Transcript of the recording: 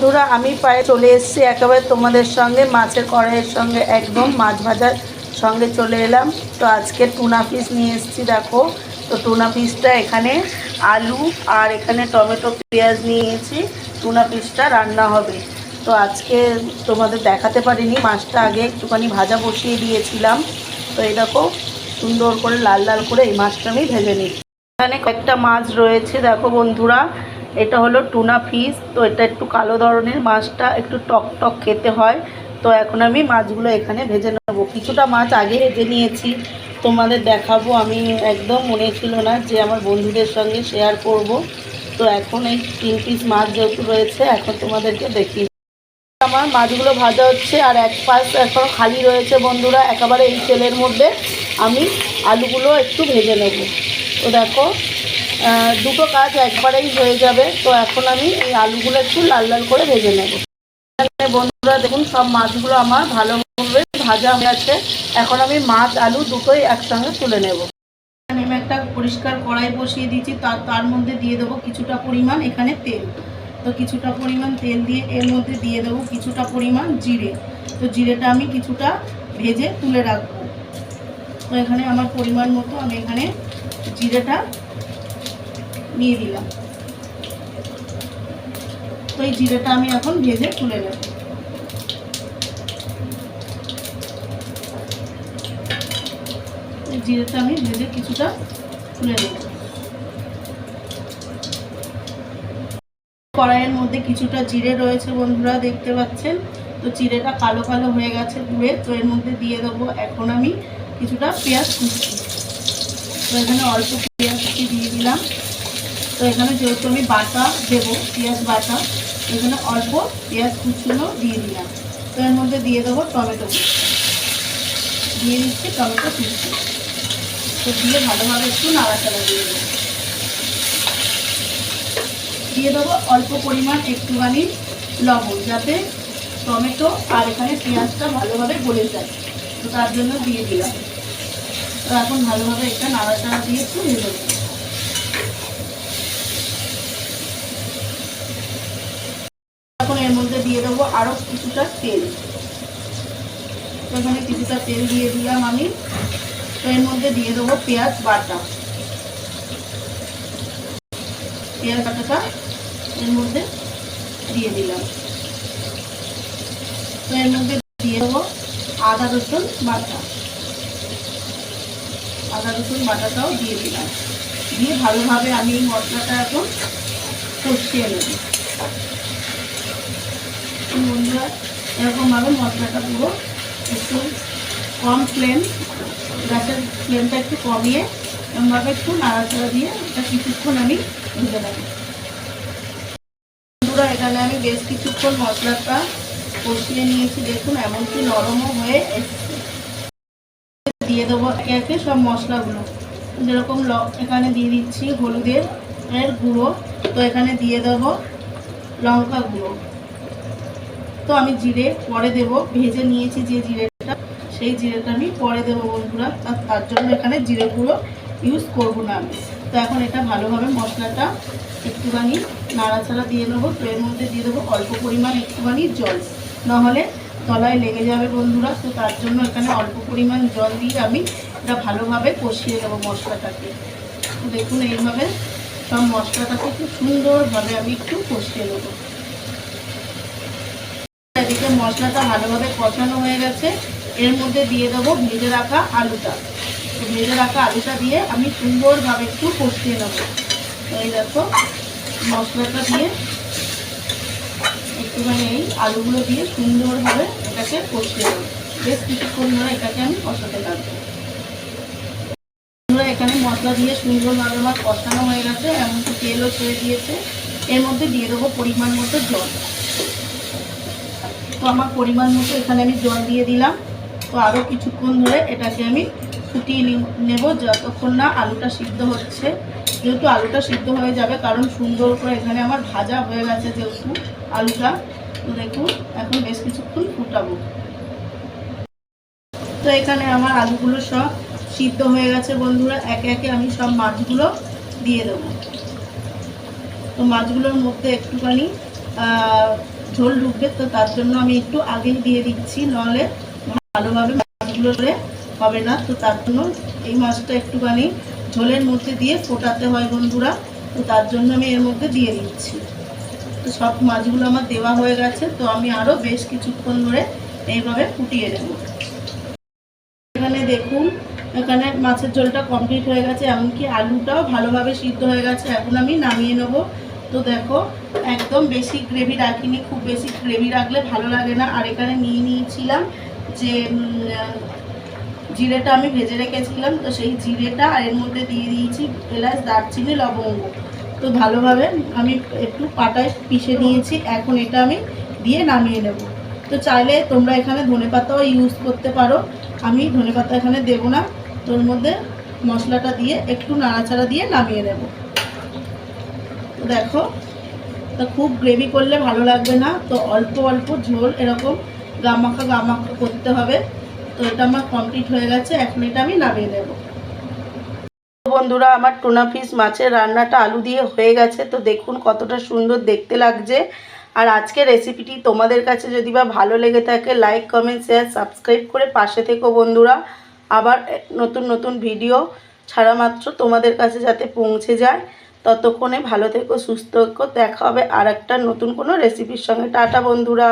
বন্ধুরা আমি প্রায় চলে এসেছি একেবারে তোমাদের সঙ্গে মাছের কড়াইয়ের সঙ্গে একদম মাছ ভাজার সঙ্গে চলে এলাম। তো আজকে টুনা ফিশ নিয়ে এসেছি দেখো। তো টুনা ফিশটা এখানে আলু আর এখানে টমেটো পেঁয়াজ নিয়েছি, টুনা ফিশটা রান্না হবে। তো আজকে তোমাদের দেখাতে পারিনি, মাছটা আগে একটুখানি ভাজা বসিয়ে দিয়েছিলাম। তো এই দেখো সুন্দর করে লাল লাল করে এই মাছটা আমি ভেজে নিই। এখানে কয়েকটা মাছ রয়েছে দেখো বন্ধুরা, এটা হলো টুনা ফিশ। তো এটা একটু কালো ধরনের মাছটা, একটু টক টক খেতে হয়। তো এখন আমি মাছগুলো এখানে ভেজে নেব। কিছুটা মাছ আগে ভেজে নিয়েছি, তোমাদের দেখাবো। আমি একদম মনে ছিল না যে আমার বন্ধুদের সঙ্গে শেয়ার করব। তো এখন এই 3 পিস মাছ যেহেতু রয়েছে, এখন তোমাদেরকে দেখি। আমার মাছগুলো ভাজা হচ্ছে আর এক পাশ এখন খালি রয়েছে বন্ধুরা। একেবারে এই তেলের মধ্যে আমি আলুগুলো একটু ভেজে নেব। তো দেখো দুটো কাজ একবারেই হয়ে যাবে। তো এখন আমি এই আলুগুলো একটু লাল লাল করে ভেজে নেব। বন্ধুরা দেখুন সব মাছগুলো আমার ভালোভাবে ভাজা হয়ে আছে। এখন আমি মাছ আলু দুটোই একসঙ্গে তুলে নেব। আমি একটা পরিষ্কার কড়াই বসিয়ে দিয়েছি, তার মধ্যে দিয়ে দেবো কিছুটা পরিমাণ এখানে তেল। তো কিছুটা পরিমাণ তেল দিয়ে এর মধ্যে দিয়ে দেবো কিছুটা পরিমাণ জিরে। তো জিরেটা আমি কিছুটা ভেজে তুলে রাখবো। তো এখানে আমার পরিমাণ মতো আমি এখানে জিরেটা নিয়ে দিলাম। তো এই জিরেটা আমি এখন ভেজে তুলে নেব। জিরেটা আমি ভেজে কিছুটা তুলে নেব। কড়াইয়ের মধ্যে কিছুটা জিরে রয়েছে বন্ধুরা, দেখতে পাচ্ছেন। তো জিরেটা কালো কালো হয়ে গেছে পুড়ে। তো এর মধ্যে দিয়ে দেবো এখন আমি কিছুটা পেঁয়াজ কুচি। তো এখানে অল্প পেঁয়াজ কুচি দিয়ে দিলাম। তো এখানে যেহেতু আমি বাটা দেবো, পেঁয়াজ বাটা, এখানে অল্প পেঁয়াজ কুচিগুলো দিয়ে দিলাম। তো এর মধ্যে দিয়ে দেবো টমেটো কুচি, দিয়ে দিচ্ছি টমেটো কুচি। তো দিয়ে ভালোভাবে একটু নাড়াচাড়া দিয়ে দেবো। দিয়ে দেবো অল্প পরিমাণ একটুখানি লবণ, যাতে টমেটো আর এখানে পেঁয়াজটা ভালোভাবে গলে যায়। তো তার জন্য দিয়ে দিলাম। তো এখন ভালোভাবে এটা নাড়াচাড়া দিয়ে একটু ভেজে দেবো। এখন এর মধ্যে দিয়ে দেবো আরও কিছুটা তেল। তো এখানে কিছুটা তেল দিয়ে দিলাম আমি। তো এর মধ্যে দিয়ে দেবো পেঁয়াজ বাটা। পেঁয়াজ বাটাটা এর মধ্যে দিয়ে দিলাম। তো এর মধ্যে দিয়ে দেবো আদা রসুন বাটা। আদা রসুন বাটাটাও দিয়ে দিলাম। দিয়ে ভালোভাবে আমি এই মশলাটা এখন কষিয়ে নেব। বন্ধুরা এরকমভাবে মশলাটা পুরো একটু কম ফ্লেম, গ্যাসের ফ্লেমটা একটু কমিয়ে এরকমভাবে একটু নাড়াচাড়া দিয়ে এটা কিছুক্ষণ আমি ভেজে নেব। বন্ধুরা এখানে আমি বেশ কিছুক্ষণ মশলাটা কষিয়ে নিয়েছি, দেখুন এমনকি নরমও হয়ে এসেছে। দিয়ে দেবো একে একে সব মশলাগুলো। যেরকম এখানে দিয়ে দিচ্ছি হলুদের গুঁড়ো। তো এখানে দিয়ে দেবো লঙ্কা গুঁড়ো। তো আমি জিরে পরে দেবো, ভেজে নিয়েছি যে জিরেটা, সেই জিরেটা আমি পরে দেবো বন্ধুরা। তার জন্য এখানে জিরে গুঁড়ো ইউজ করবো না আমি। তো এখন এটা ভালোভাবে মশলাটা একটুখানি নাড়াচাড়া দিয়ে নেবো। তো এর মধ্যে দিয়ে দেবো অল্প পরিমাণ একটুখানি জল, নাহলে তলায় লেগে যাবে বন্ধুরা। তো তার জন্য এখানে অল্প পরিমাণ জল দিয়ে আমি এটা ভালোভাবে কষিয়ে দেবো মশলাটাকে। তো দেখুন এইভাবে সব মশলাটাকে খুব সুন্দরভাবে আমি একটু কষিয়ে নেবো। এদিকে মশলাটা ভালোভাবে কষানো হয়ে গেছে। এর মধ্যে দিয়ে দেবো ভেজে রাখা আলুটা। তো ভেজে রাখা আলুটা দিয়ে আমি সুন্দরভাবে একটু কষিয়ে নেবো। এই দেখো মশলাটা দিয়ে একটুখানি এই আলুগুলো দিয়ে সুন্দরভাবে এটাকে কষিয়ে নেবো। বেশ কিছুক্ষণ ধরে এটাকে আমি কষাতে থাকবো। এখানে মশলা দিয়ে সুন্দরভাবে আমার কষানো হয়ে গেছে, এমনকি তেলও ছেড়ে দিয়েছে। এর মধ্যে দিয়ে দেবো পরিমাণ মতো জল। তো আমার পরিমাণ মতো এখানে আমি জল দিয়ে দিলাম। তো আরও কিছুক্ষণ ধরে এটাকে আমি ফুটিয়ে নেব, যতক্ষণ না আলুটা সিদ্ধ হচ্ছে। যেহেতু আলুটা সিদ্ধ হয়ে যাবে, কারণ সুন্দর করে এখানে আমার ভাজা হয়ে গেছে যেহেতু আলুটা। তো দেখুন এখন বেশ কিছুক্ষণ ফুটাবো। তো এখানে আমার আলুগুলো সব সিদ্ধ হয়ে গেছে বন্ধুরা। একে একে আমি সব মাছগুলো দিয়ে দেবো। তো মাছগুলোর মধ্যে একটুখানি ঝোল ঢুকবে, তো তার জন্য আমি একটু আগেই দিয়ে দিচ্ছি, নাহলে ভালোভাবে মাছগুলো হবে না। তো তার জন্য এই মাছটা একটুখানি ঝোলের মধ্যে দিয়ে ফোটাতে হয় বন্ধুরা, তো তার জন্য আমি এর মধ্যে দিয়ে দিচ্ছি। তো সব মাছগুলো আমার দেওয়া হয়ে গেছে, তো আমি আরও বেশ কিছুক্ষণ ধরে এইভাবে ফুটিয়ে নেব। এখানে দেখুন, এখানে মাছের ঝোলটা কমপ্লিট হয়ে গেছে, এমনকি আলুটাও ভালোভাবে সিদ্ধ হয়ে গেছে। এখন আমি নামিয়ে নেব। তো দেখো, একদম বেশি গ্রেভি রাখিনি, খুব বেশি গ্রেভি রাখলে ভালো লাগে না। আর এখানে নিয়েছিলাম যে জিরেটা আমি ভেজে রেখেছিলাম, তো সেই জিরেটা আর এর মধ্যে দিয়ে দিয়েছি এলাচ, দারচিনি, লবঙ্গ। তো ভালোভাবে আমি একটু পাটায় পিষে নিয়েছি, এখন এটা আমি দিয়ে নামিয়ে নেব। তো চাইলে তোমরা এখানে ধনেপাতাও ইউজ করতে পারো, আমি ধনেপাতা এখানে দেবো না। তোর মধ্যে মশলাটা দিয়ে একটু নাড়াচাড়া দিয়ে নামিয়ে নেব। তো দেখো, তো খুব গ্রেভি করলে ভালো লাগবে না, তো অল্প অল্প ঝোল এরকম গামাখা গামাখা করতে হবে। তো এটা আমার কমপ্লিট হয়ে গেছে, এখন এটা আমি নামিয়ে নেব। বন্ধুরা, আমার টুনা ফিশ মাছের রান্নাটা আলু দিয়ে হয়ে গেছে। তো দেখুন কতটা সুন্দর দেখতে লাগছে। আর আজকের রেসিপিটি তোমাদের কাছে যদি বা ভালো লেগে থাকে, লাইক, কমেন্ট, শেয়ার, সাবস্ক্রাইব করে পাশে থেকো বন্ধুরা। আবার নতুন নতুন ভিডিও ছাড়া মাত্র তোমাদের কাছে যাতে পৌঁছে যায়। ততক্ষণে ভালো থেকো, সুস্থ থেকো। দেখা হবে আর একটা নতুন কোনো রেসিপির সঙ্গে। টাটা বন্ধুরা।